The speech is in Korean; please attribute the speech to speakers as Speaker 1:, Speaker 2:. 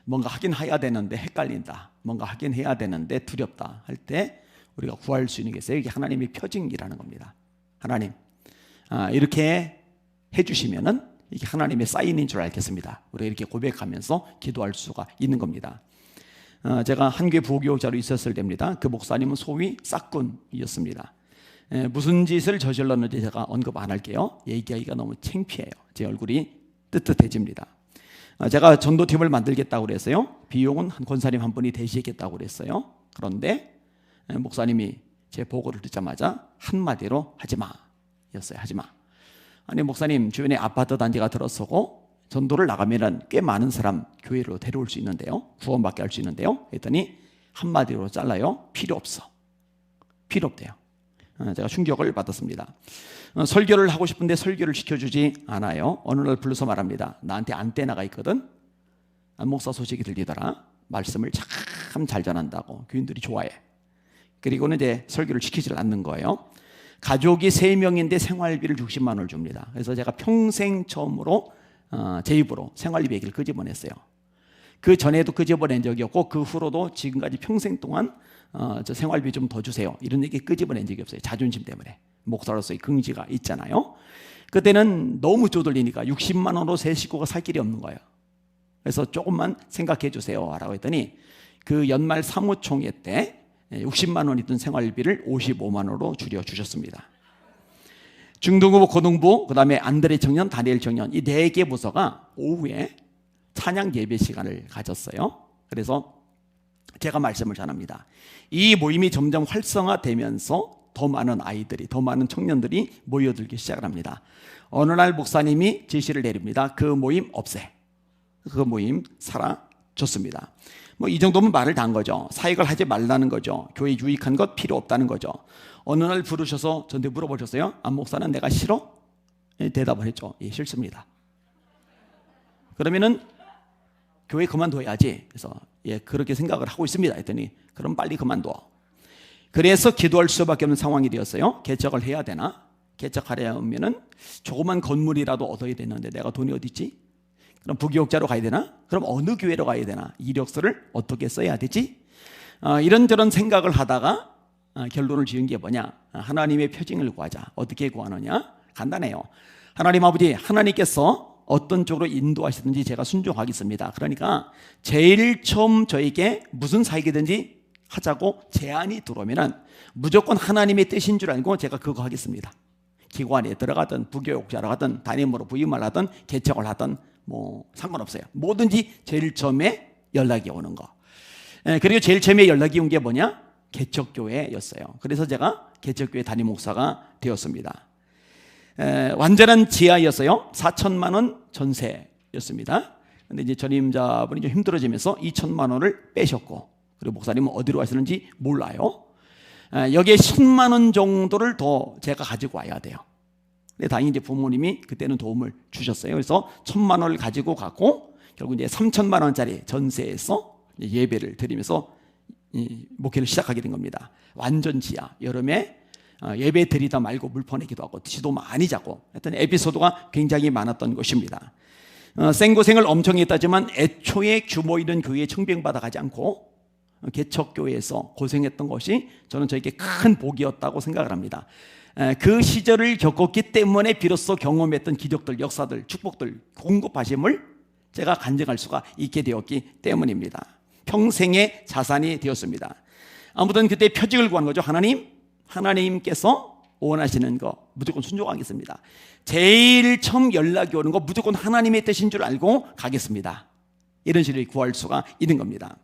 Speaker 1: 뭔가 하긴 해야 되는데 헷갈린다, 뭔가 하긴 해야 되는데 두렵다 할 때 우리가 구할 수 있는 게 있어요. 이게 하나님의 표징이라는 겁니다. 하나님 이렇게 해주시면은 이게 하나님의 사인인 줄 알겠습니다. 우리가 이렇게 고백하면서 기도할 수가 있는 겁니다. 제가 한교회 부교육자로 있었을 때입니다. 그 목사님은 소위 싹군이었습니다. 무슨 짓을 저질렀는지 제가 언급 안 할게요. 얘기하기가 너무 창피해요. 제 얼굴이 뜨뜻해집니다. 제가 전도팀을 만들겠다고 그랬어요. 비용은 한 권사님 한 분이 대시했겠다고 그랬어요. 그런데 목사님이 제 보고를 듣자마자 한마디로 하지마 였어요. 하지마. 아니 목사님, 주변에 아파트 단지가 들어서고 전도를 나가면 꽤 많은 사람 교회로 데려올 수 있는데요, 구원받게 할 수 있는데요 했더니 한마디로 잘라요. 필요 없어. 필요 없대요. 제가 충격을 받았습니다. 설교를 하고 싶은데 설교를 시켜주지 않아요. 어느 날 불러서 말합니다. 나한테 안테나가 있거든. 안 목사 소식이 들리더라. 말씀을 참 잘 전한다고 교인들이 좋아해. 그리고는 이제 설교를 시키질 않는 거예요. 가족이 3명인데 생활비를 60만 원을 줍니다. 그래서 제가 평생 처음으로 제 입으로 생활비 얘기를 끄집어냈어요. 그 전에도 끄집어낸 적이 없고 그 후로도 지금까지 평생 동안 저 생활비 좀 더 주세요 이런 얘기 끄집어낸 적이 없어요. 자존심 때문에. 목사로서의 긍지가 있잖아요. 그때는 너무 쪼들리니까 60만 원으로 세 식구가 살 길이 없는 거예요. 그래서 조금만 생각해 주세요 라고 했더니 그 연말 사무총회 때 60만 원 있던 생활비를 55만 원으로 줄여주셨습니다. 중등부, 고등부, 그 다음에 안드레 청년, 다니엘 청년 이 4개 부서가 오후에 찬양 예배 시간을 가졌어요. 그래서 제가 말씀을 전합니다. 이 모임이 점점 활성화되면서 더 많은 아이들이, 더 많은 청년들이 모여들기 시작을 합니다. 어느 날 목사님이 지시를 내립니다. 그 모임 없애. 그 모임 사라졌습니다. 뭐 이 정도면 말을 다 한 거죠. 사역을 하지 말라는 거죠. 교회 유익한 것 필요 없다는 거죠. 어느 날 부르셔서 저한테 물어보셨어요. 안 목사는 내가 싫어? 대답을 했죠. 예, 싫습니다. 그러면은 교회 그만둬야지. 그래서 예, 그렇게 생각을 하고 있습니다. 했더니 그럼 빨리 그만둬. 그래서 기도할 수밖에 없는 상황이 되었어요. 개척을 해야 되나? 개척하려면은 조그만 건물이라도 얻어야 되는데 내가 돈이 어디 있지? 그럼 부교육자로 가야 되나? 그럼 어느 교회로 가야 되나? 이력서를 어떻게 써야 되지? 이런저런 생각을 하다가 결론을 지은 게 뭐냐? 하나님의 표징을 구하자. 어떻게 구하느냐? 간단해요. 하나님 아버지, 하나님께서 어떤 쪽으로 인도하시든지 제가 순종하겠습니다. 그러니까 제일 처음 저에게 무슨 사역이든지 하자고 제안이 들어오면 무조건 하나님의 뜻인 줄 알고 제가 그거 하겠습니다. 기관에 들어가든 부교육자로 하든 담임으로 부임을 하든 개척을 하든 뭐 상관없어요. 뭐든지 제일 처음에 연락이 오는 거. 그리고 제일 처음에 연락이 온 게 뭐냐? 개척교회였어요. 그래서 제가 개척교회 담임 목사가 되었습니다. 완전한 지하였어요. 4천만 원 전세였습니다. 근데 이제 전임자분이 좀 힘들어지면서 2천만 원을 빼셨고, 그리고 목사님은 어디로 가시는지 몰라요. 여기에 10만 원 정도를 더 제가 가지고 와야 돼요. 근데 다행히 이제 부모님이 그때는 도움을 주셨어요. 그래서 1,000만 원을 가지고 가고 결국 이제 3천만 원짜리 전세에서 예배를 드리면서 목회를 시작하게 된 겁니다. 완전 지하. 여름에 예배 드리다 말고 물 퍼내기도 하고 지도 많이 자고 하여튼 에피소드가 굉장히 많았던 것입니다. 생고생을 엄청 했다지만 애초에 규모 있는 교회에 청빙받아 가지 않고 개척교회에서 고생했던 것이 저는 저에게 큰 복이었다고 생각을 합니다. 그 시절을 겪었기 때문에 비로소 경험했던 기적들, 역사들, 축복들, 공급하심을 제가 간증할 수가 있게 되었기 때문입니다. 평생의 자산이 되었습니다. 아무튼 그때 표징을 구한 거죠. 하나님께서 원하시는 거 무조건 순종하겠습니다. 제일 처음 연락이 오는 거 무조건 하나님의 뜻인 줄 알고 가겠습니다. 이런 식으로 구할 수가 있는 겁니다.